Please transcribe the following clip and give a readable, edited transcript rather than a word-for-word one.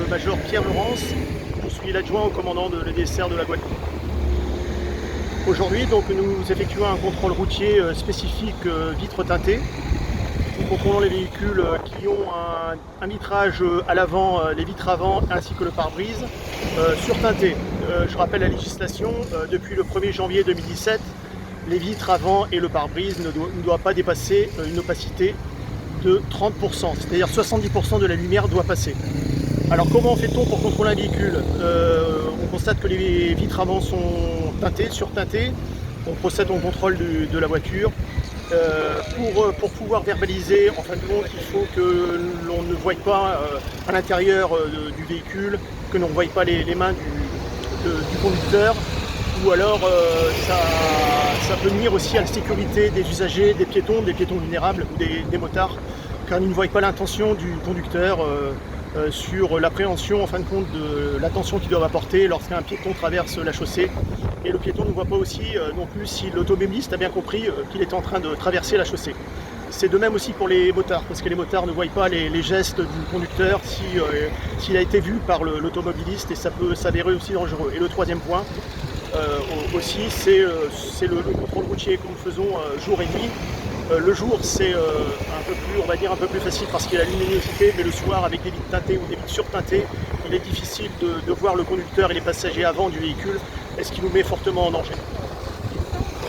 major Pierre Laurence. Je suis l'adjoint au commandant de l'EDSR de la Guadeloupe. Aujourd'hui, donc, nous effectuons un contrôle routier spécifique vitres teintées. Nous contrôlons les véhicules qui ont un vitrage à l'avant, les vitres avant ainsi que le pare-brise surteinté. Je rappelle la législation, depuis le 1er janvier 2017, les vitres avant et le pare-brise ne doivent pas dépasser une opacité de 30%, c'est-à-dire 70% de la lumière doit passer. Alors comment fait-on pour contrôler un véhicule? On constate que les vitres avant sont teintées, surteintées. On procède au contrôle de la voiture. Pour pouvoir verbaliser, en fin de compte, il faut que l'on ne voie pas à l'intérieur du véhicule, que l'on ne voie pas les mains du conducteur, ou alors ça peut nuire aussi à la sécurité des usagers, des piétons vulnérables ou des motards, car ils ne voient pas l'intention du conducteur sur l'appréhension en fin de compte de l'attention qu'ils doivent apporter lorsqu'un piéton traverse la chaussée. Et le piéton ne voit pas aussi non plus si l'automobiliste a bien compris qu'il est en train de traverser la chaussée. C'est de même aussi pour les motards, parce que les motards ne voient pas les gestes du conducteur s'il a été vu par l'automobiliste, et ça peut s'avérer aussi dangereux. Et le troisième point aussi, c'est le contrôle routier que nous faisons jour et nuit. Le jour, c'est un peu plus, on va dire, un peu plus facile parce qu'il y a la luminosité, mais le soir, avec des vitres teintées ou des vitres surteintées, il est difficile de voir le conducteur et les passagers avant du véhicule, et ce qui nous met fortement en danger.